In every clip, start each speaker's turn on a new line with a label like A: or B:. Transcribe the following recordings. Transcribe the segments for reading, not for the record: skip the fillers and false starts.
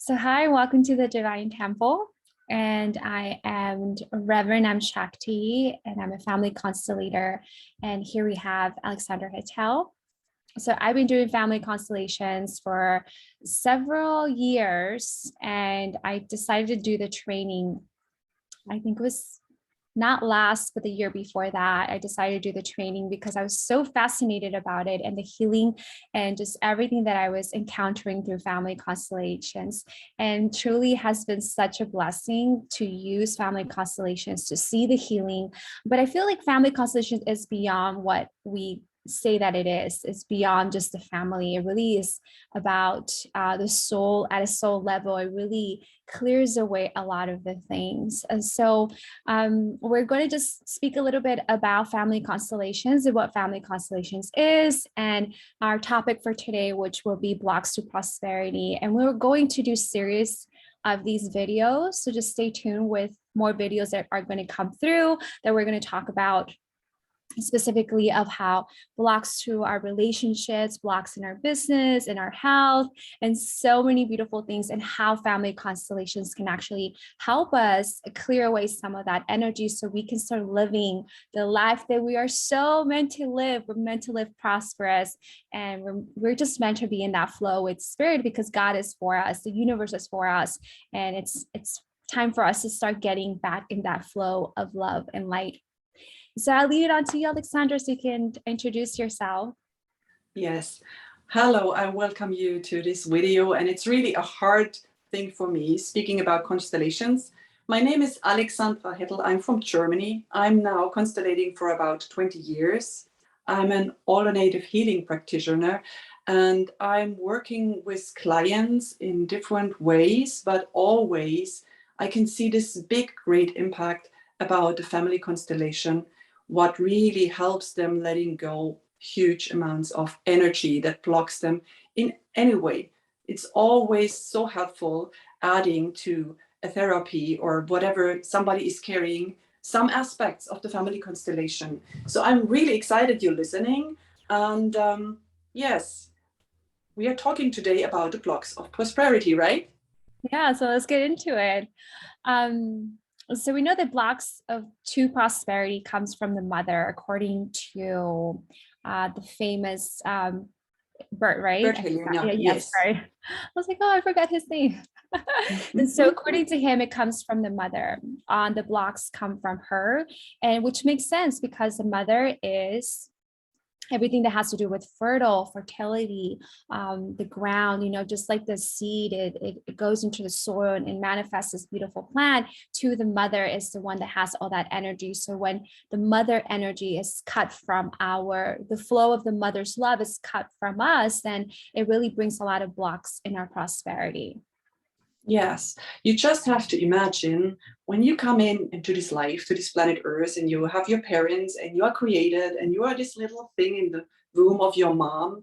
A: So hi, welcome to the Divine Temple. And I am Reverend M. Shakti, and I'm a family constellator. And here we have Alexandra Hitel. So I've been doing family constellations for several years, and I decided to do the training. I think it was not last, but the year before that, I decided to do the training because I was so fascinated about it and the healing and just everything that I was encountering through family constellations. And truly has been such a blessing to use family constellations to see the healing. But I feel like family constellations is beyond what we say that it is. It's beyond just the family. It really is about the soul at a soul level. It really clears away a lot of the things. And so we're going to just speak a little bit about family constellations and what family constellations is, and our topic for today, which will be blocks to prosperity. And we're going to do series of these videos. So just stay tuned with more videos that are going to come through that we're going to talk about specifically of how blocks to our relationships, blocks in our business, in our health, and so many beautiful things, and how family constellations can actually help us clear away some of that energy so we can start living the life that we are so meant to live. We're meant to live prosperous, and we're just meant to be in that flow with spirit because God is for us, the universe is for us, and it's time for us to start getting back in that flow of love and light. So I'll leave it on to you, Alexandra, so you can introduce yourself.
B: Yes. Hello, I welcome you to this video. And it's really a hard thing for me speaking about constellations. My name is Alexandra Hettel. I'm from Germany. I'm now constellating for about 20 years. I'm an alternative healing practitioner, and I'm working with clients in different ways, but always I can see this big, great impact about the family constellation, what really helps them letting go huge amounts of energy that blocks them in any way. It's always so helpful adding to a therapy or whatever somebody is carrying some aspects of the family constellation. So I'm really excited you're listening. And yes, we are talking today about the blocks of prosperity, right?
A: Yeah, so let's get into it. So we know that blocks to prosperity comes from the mother, according to the famous Bert, right?
B: Bert Hellinger,
A: Yeah, yes,
B: yes.
A: right. I was like, oh, I forgot his name. And so according to him, it comes from the mother. The blocks come from her, and which makes sense because the mother is everything that has to do with fertility, the ground, just like the seed, it goes into the soil and manifests this beautiful plant. To the mother is the one that has all that energy. So when the mother energy is cut from the flow of the mother's love is cut from us, then it really brings a lot of blocks in our prosperity.
B: Yes, you just have to imagine when you come into this life, to this planet Earth, and you have your parents and you are created and you are this little thing in the womb of your mom,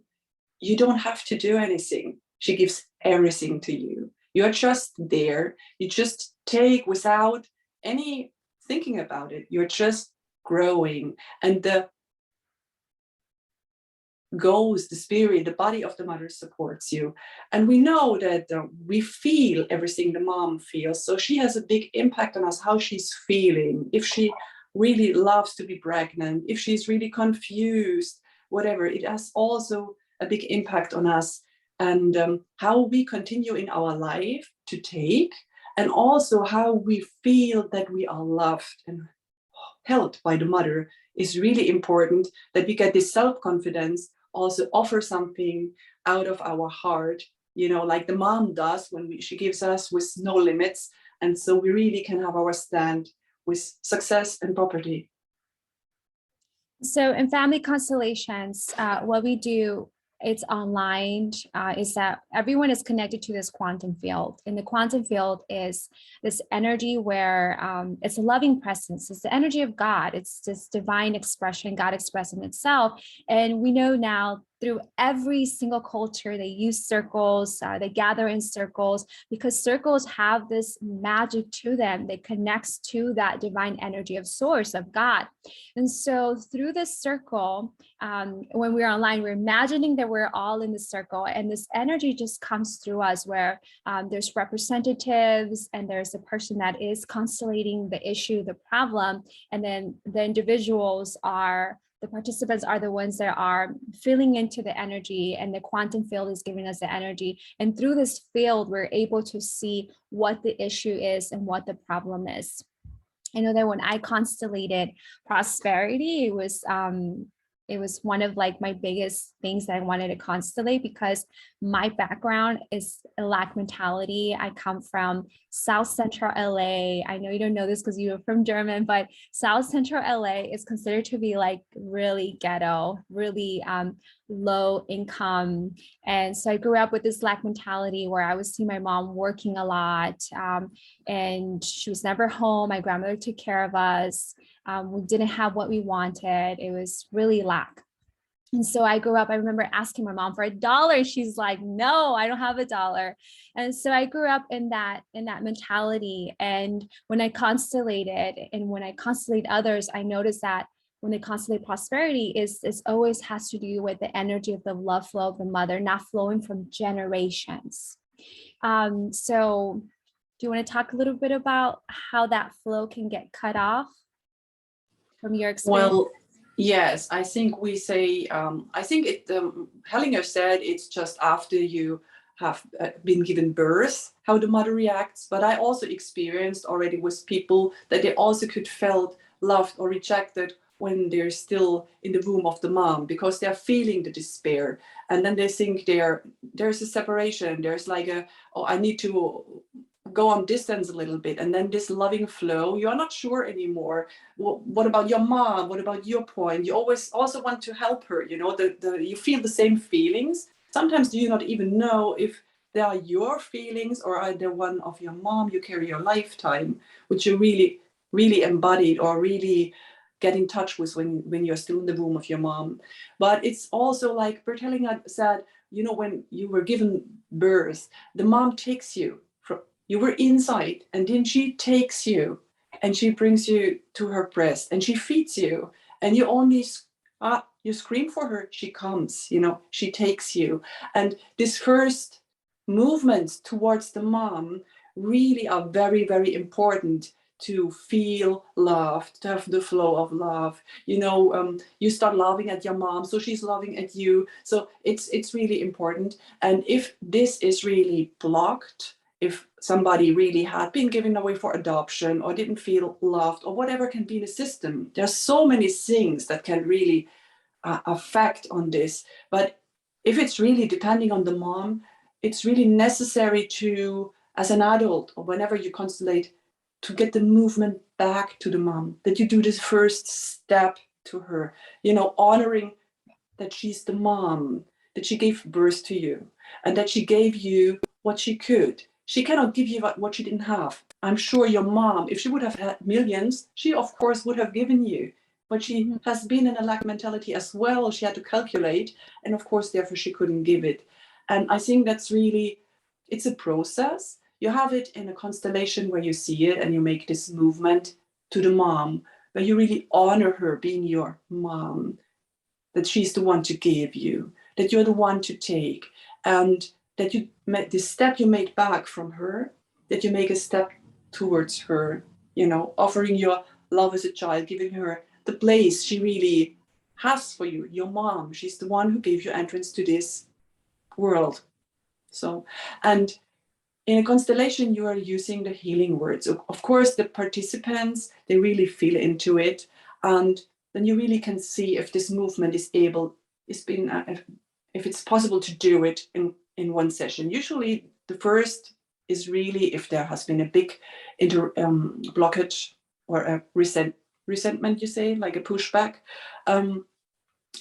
B: you don't have to do anything. She gives everything to you. You're just there. You just take without any thinking about it. You're just growing. And the the spirit, the body of the mother supports you. And we know that we feel everything the mom feels. So she has a big impact on us, how she's feeling, if she really loves to be pregnant, if she's really confused, whatever. It has also a big impact on us and how we continue in our life to take, and also how we feel that we are loved and held by the mother is really important, that we get this self-confidence, also offer something out of our heart, like the mom does when she gives us with no limits. And so we really can have our stand with success and property.
A: So in family constellations, what we do, it's online, is that everyone is connected to this quantum field. And the quantum field is this energy where it's a loving presence. It's the energy of God. It's this divine expression, God expressing itself. And we know now through every single culture, they use circles, they gather in circles because circles have this magic to them that connects to that divine energy of source, of God. And so through this circle, when we're online, we're imagining that we're all in the circle, and this energy just comes through us where there's representatives and there's a person that is constellating the issue, the problem, and then the individuals are, the participants are the ones that are feeling into the energy, and the quantum field is giving us the energy. And through this field, we're able to see what the issue is and what the problem is. I know that when I constellated prosperity, it was one of like my biggest things that I wanted to constellate, because my background is a lack mentality. I come from South Central LA. I know you don't know this because you're from German, but South Central LA is considered to be like really ghetto, really low income. And so I grew up with this lack mentality where I would see my mom working a lot, and she was never home. My grandmother took care of us. We didn't have what we wanted. It was really lack. And so I grew up, I remember asking my mom for $1. She's like, no, I don't have $1. And so I grew up in that mentality. And when I constellated and when I constellate others, I noticed that when they constellate prosperity, is always has to do with the energy of the love flow of the mother, not flowing from generations. So do you want to talk a little bit about how that flow can get cut off from your experience?
B: Well, yes, I think we say, I think Hellinger said it's just after you have been given birth, how the mother reacts. But I also experienced already with people that they also could felt loved or rejected when they're still in the womb of the mom, because they're feeling the despair. And then they think there's a separation. There's like I need to go on distance a little bit, and then this loving flow, you're not sure anymore. What about your mom? What about your point? You always also want to help her, you feel the same feelings. Sometimes you not even know if they are your feelings or are they one of your mom you carry your lifetime, which you really really embodied or really get in touch with when you're still in the womb of your mom. But it's also like Bert Hellinger said, when you were given birth, the mom takes you from, you were inside, and then she takes you and she brings you to her breast and she feeds you, and you only you scream for her, she comes, she takes you. And this first movements towards the mom really are very very important to feel loved, to have the flow of love. You start laughing at your mom, so she's laughing at you. So it's really important. And if this is really blocked, if somebody really had been given away for adoption or didn't feel loved or whatever can be in the system, there's so many things that can really affect on this. But if it's really depending on the mom, it's really necessary to, as an adult or whenever you constellate, to get the movement back to the mom, that you do this first step to her, honoring that she's the mom, that she gave birth to you, and that she gave you what she could. She cannot give you what she didn't have. I'm sure your mom, if she would have had millions, she of course would have given you, but she has been in a lack mentality as well. She had to calculate, and of course, therefore she couldn't give it. And I think that's really, it's a process. You have it in a constellation where you see it and you make this movement to the mom, where you really honor her being your mom, that she's the one to give you, that you're the one to take, and that you make this step you made back from her, that you make a step towards her, offering your love as a child, giving her the place she really has for you, your mom. She's the one who gave you entrance to this world. So, and in a constellation, you are using the healing words. Of course, the participants, they really feel into it. And then you really can see if this movement is if it's possible to do it in one session. Usually the first is really if there has been a big blockage or a resentment, you say, like a pushback, then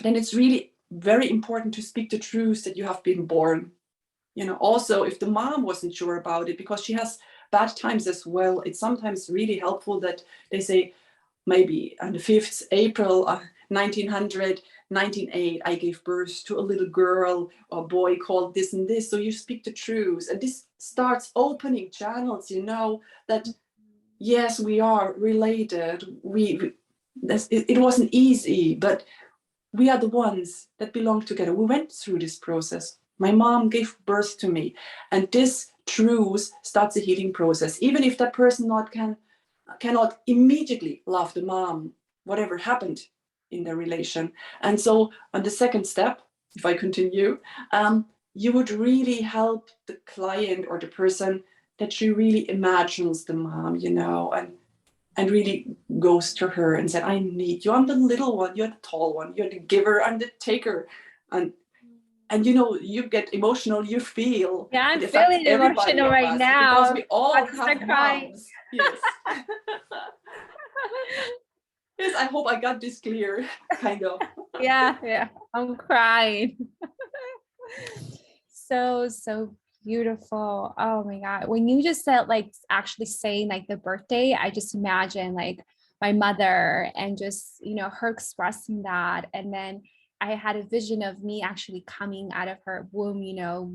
B: it's really very important to speak the truth that you have been born. Also, if the mom wasn't sure about it because she has bad times as well, it's sometimes really helpful that they say, maybe on the 5th April 1990, 1908, I gave birth to a little girl or boy called this and this. So you speak the truth. And this starts opening channels, that yes, we are related. It wasn't easy, but we are the ones that belong together. We went through this process. My mom gave birth to me, and this truth starts a healing process. Even if that person cannot immediately love the mom, whatever happened in the relation. And so on the second step, if I continue, you would really help the client or the person that she really imagines the mom, and really goes to her and said, I need you. I'm the little one, you're the tall one, you're the giver, I'm the taker. And you get emotional, you feel
A: Yeah, I'm
B: it affects
A: feeling
B: everybody
A: emotional
B: of
A: right
B: us because
A: now.
B: we all
A: I can
B: have
A: start crying.
B: moms. Yes. Yes, I hope I got this clear, kind of.
A: Yeah, I'm crying. So beautiful. Oh my God. When you just said like actually saying like the birthday, I just imagine like my mother and just, her expressing that. And then I had a vision of me actually coming out of her womb,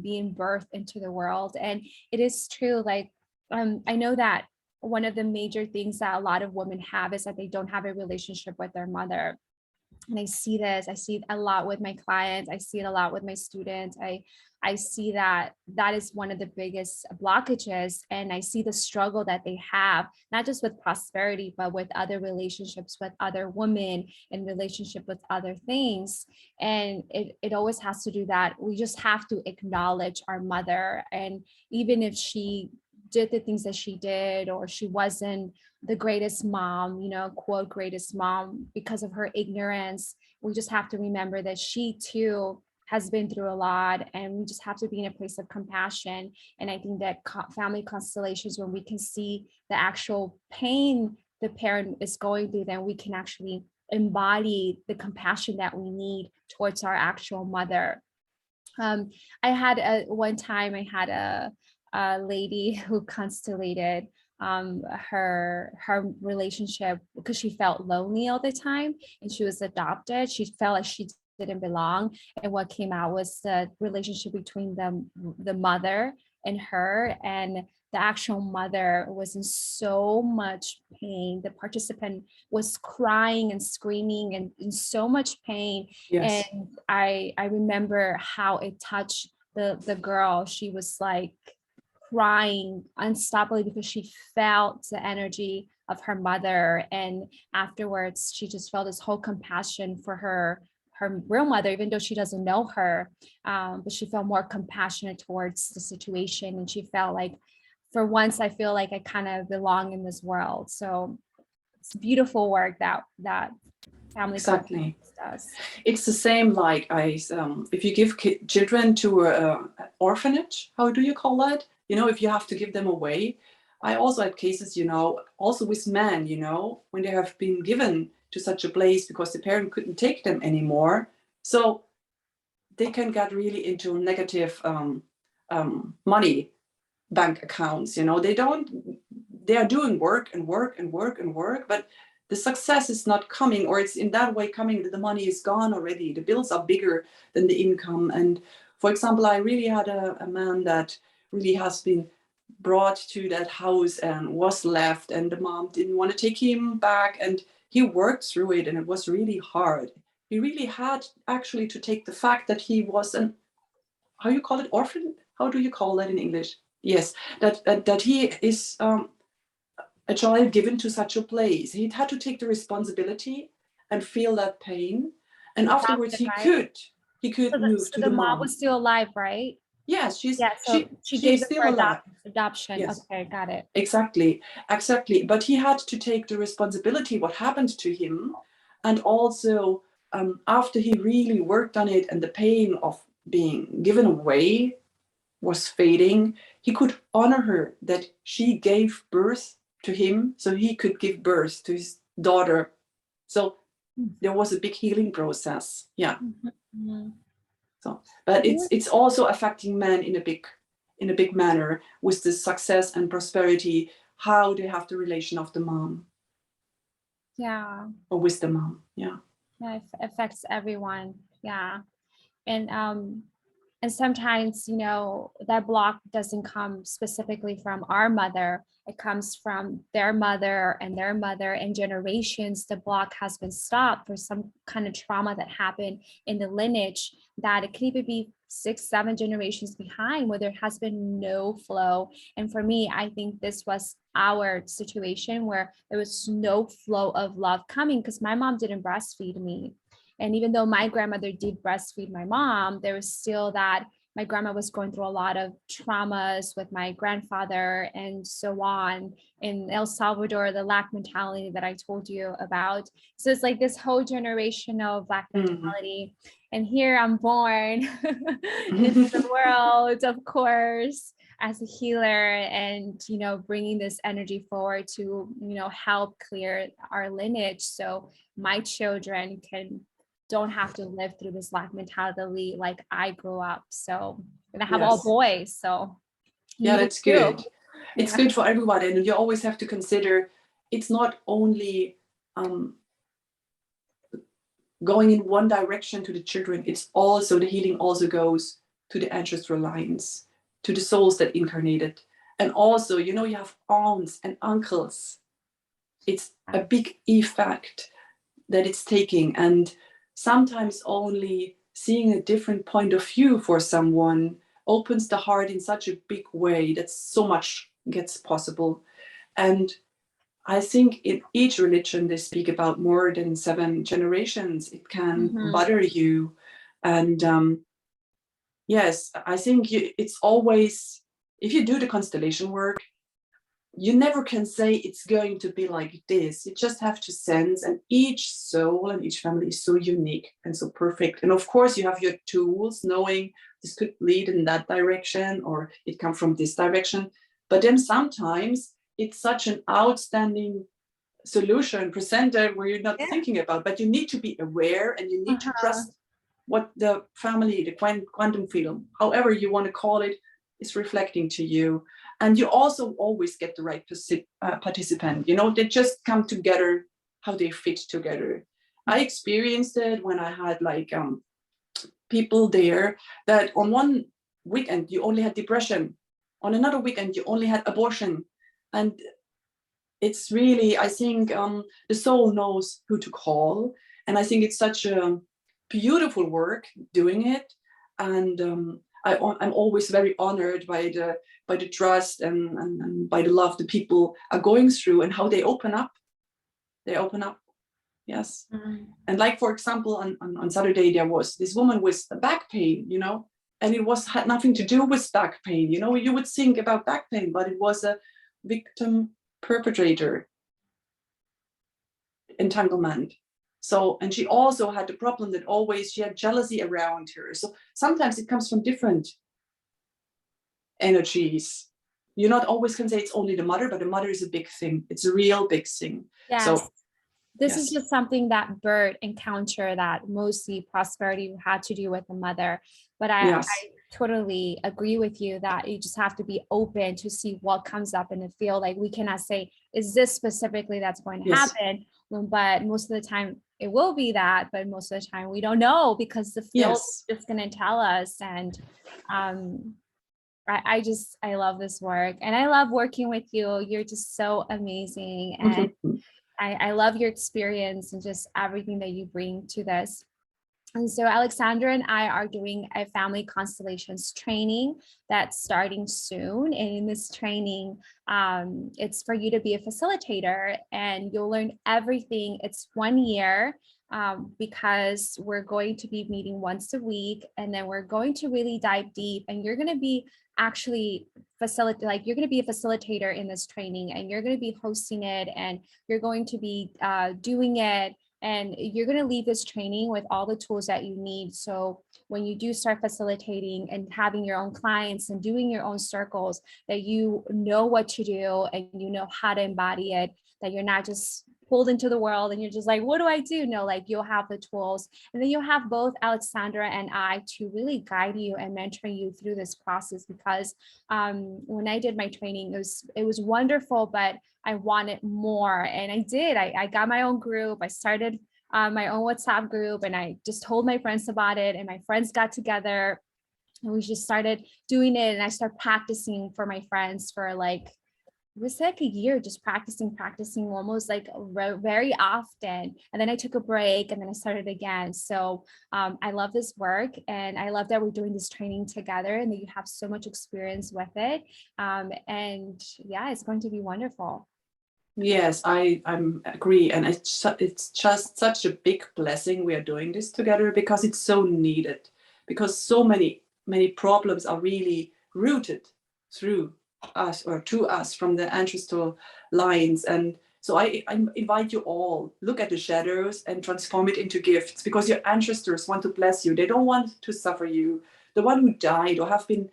A: being birthed into the world. And it is true. Like, I know that one of the major things that a lot of women have is that they don't have a relationship with their mother. And I see it a lot with my clients. I see it a lot with my students. I see that is one of the biggest blockages. And I see the struggle that they have, not just with prosperity, but with other relationships with other women, in relationship with other things. And it always has to do that. We just have to acknowledge our mother. And even if she did the things that she did, or she wasn't the greatest mom, quote, greatest mom, because of her ignorance, we just have to remember that she too has been through a lot, and we just have to be in a place of compassion. And I think that family constellations, when we can see the actual pain the parent is going through, then we can actually embody the compassion that we need towards our actual mother. I had one time I had a lady who constellated her relationship because she felt lonely all the time, and she was adopted. She felt like she didn't belong, and what came out was the relationship between the mother and her. And the actual mother was in so much pain. The participant was crying and screaming and in so much pain.
B: Yes.
A: And I remember how it touched the girl. She was like crying unstoppably because she felt the energy of her mother. And afterwards, she just felt this whole compassion for her real mother, even though she doesn't know her. But she felt more compassionate towards the situation. And she felt like, for once, I feel like I kind of belong in this world. So it's beautiful work that family
B: Exactly.
A: does.
B: It's the same like if you give children to an orphanage, how do you call that? If you have to give them away. I also had cases, also with men, when they have been given to such a place because the parent couldn't take them anymore. So they can get really into negative money bank accounts. They are doing work and work and work and work, but the success is not coming, or it's in that way coming that the money is gone already. The bills are bigger than the income. And for example, I really had a man that really has been brought to that house and was left, and the mom didn't want to take him back, and he worked through it, and it was really hard. He really had actually to take the fact that he was an, how you call it, orphan? How do you call that in English? Yes, that he is a child given to such a place. He had to take the responsibility and feel that pain, and afterwards
A: Adopted, right?
B: he could move
A: So
B: to
A: the
B: the
A: mom
B: mom.
A: was still alive, right?
B: Yes,
A: Yeah, so she
B: she
A: gave
B: is
A: them for
B: still alive.
A: adoption.
B: Yes,
A: Okay, got it.
B: exactly. But he had to take the responsibility what happened to him, and also after he really worked on it, and the pain of being given away was fading, he could honor her that she gave birth to him so he could give birth to his daughter. So there was a big healing process. Yeah.
A: Mm-hmm.
B: So, but it's also affecting men in a big manner with the success and prosperity, how they have the relation of the mom.
A: Yeah.
B: Or with the mom. Yeah.
A: Yeah, it affects everyone. Yeah. And and sometimes, you know, that block doesn't come specifically from our mother. It comes from their mother and their mother, and generations. The block has been stopped for some kind of trauma that happened in the lineage, that it can even be 6, 7 generations behind, where there has been no flow. And for me, I think this was our situation, where there was no flow of love coming, because my mom didn't breastfeed me. And even though my grandmother did breastfeed my mom, there was still that my grandma was going through a lot of traumas with my grandfather and so on. In El Salvador, the lack mentality that I told you about. So it's like this whole generation of lack
B: Mm.
A: mentality. And here I'm born into the world, of course, as a healer, and, you know, bringing this energy forward to, you know, help clear our lineage, so my children don't have to live through this lack mentality like I grew up. So, and I have all
B: Yes.
A: boys, so
B: Yeah,
A: you do
B: that's
A: too.
B: good. It's
A: Yeah.
B: good for everyone. And you always have to consider it's not only um, going in one direction to the children, it's also the healing also goes to the ancestral lines, to the souls that incarnated. And also, you know, you have aunts and uncles. It's a big effect that it's taking. And sometimes only seeing a different point of view for someone opens the heart in such a big way that so much gets possible. And I think in each religion they speak about more than 7 generations. It can
A: Mhm.
B: bother you. And yes, I think it's always, if you do the constellation work, you never can say it's going to be like this. You just have to sense, and each soul and each family is so unique and so perfect. And of course, you have your tools, knowing this could lead in that direction or it come from this direction. But then sometimes it's such an outstanding solution presented where you're not
A: Yeah.
B: thinking about, but you need to be aware and you need to
A: Uh-huh.
B: trust what the family, the quantum field, however you want to call it, is reflecting to you. And you also always get the right participant. You know, they just come together how they fit together. I experienced it when I had like people there that on one weekend you only had depression, on another weekend you only had abortion, and it's really, I think the soul knows who to call, and I think it's such a beautiful work doing it. And I'm always very honored by the trust and by the love the people are going through and how they open up. They open up, yes.
A: Mhm.
B: And like for example, on Saturday there was this woman with back pain, you know, and it was had nothing to do with back pain. You know, you would think about back pain, but it was a victim perpetrator entanglement. So, and she also had the problem that always she had jealousy around her. So sometimes it comes from different energies. You not always can say it's only the mother, but the mother is a big thing. It's a real big thing.
A: Yes.
B: So
A: This is
B: yes,
A: just something that Bert encountered, that mostly Prosperity had to do with the mother. But
B: yes,
A: I totally agree with you that you just have to be open to see what comes up in the field. Like, we cannot say, is this specifically that's going to
B: yes,
A: happen? But most of the time it will be that, but most of the time we don't know, because the field
B: yes.
A: is just going to tell us. And um, I love this work, and I love working with you. You're just so amazing. And I love your experience and just everything that you bring to this. And so Alexandra and I are doing a family constellations training that's starting soon. And in this training, it's for you to be a facilitator, and you'll learn everything. It's 1 year, because we're going to be meeting once a week, and then we're going to really dive deep, and you're going to be actually you're going to be a facilitator in this training, and you're going to be hosting it, and you're going to be doing it, and you're going to leave this training with all the tools that you need. So when you do start facilitating and having your own clients and doing your own circles, that you know what to do and you know how to embody it, that you're not just pulled into the world and you're just like, what do I do? No, like, you'll have the tools. And then you'll have both Alexandra and I to really guide you and mentor you through this process. Because when I did my training, it was wonderful, but I wanted more. And I did. I got my own group. I started my own WhatsApp group, and I just told my friends about it, and my friends got together and we just started doing it, and I started practicing for my friends for like, it was like a year, just practicing almost like very often. And then I took a break and then I started again. So I love this work, and I love that we're doing this training together and that you have so much experience with it. And yeah, it's going to be wonderful.
B: Yes, I'm agree, and it's just such a big blessing we are doing this together, because it's so needed, because so many problems are really rooted through us or to us from the ancestral lines. And so I invite you all, look at the shadows and transform it into gifts, because your ancestors want to bless you. They don't want to suffer you. The one who died or have been,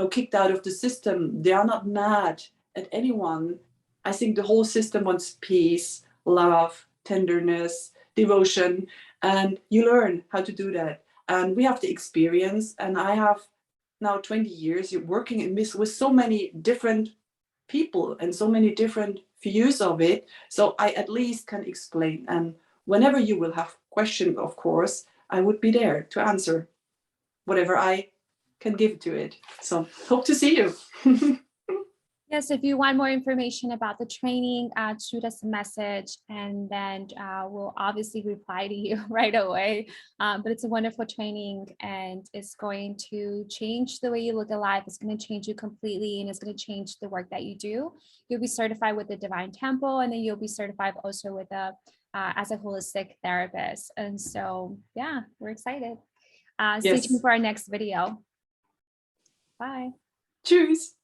B: kicked out of the system, they are not mad at anyone. I think the whole system wants peace, love, tenderness, devotion, and you learn how to do that. And we have the experience, and I have now 20 years working in this with so many different people and so many different views of it. So I at least can explain. And whenever you will have questions, of course, I would be there to answer whatever I can give to it. So hope to see you.
A: Yes, if you want more information about the training, shoot us a message, and then we'll obviously reply to you right away. But it's a wonderful training, and it's going to change the way you look at life. It's going to change you completely, and it's going to change the work that you do. You'll be certified with the Divine Temple, and then you'll be certified also with as a holistic therapist. And so, yeah, we're excited. Stay tuned
B: Yes.
A: for our next video. Bye.
B: Tschüss.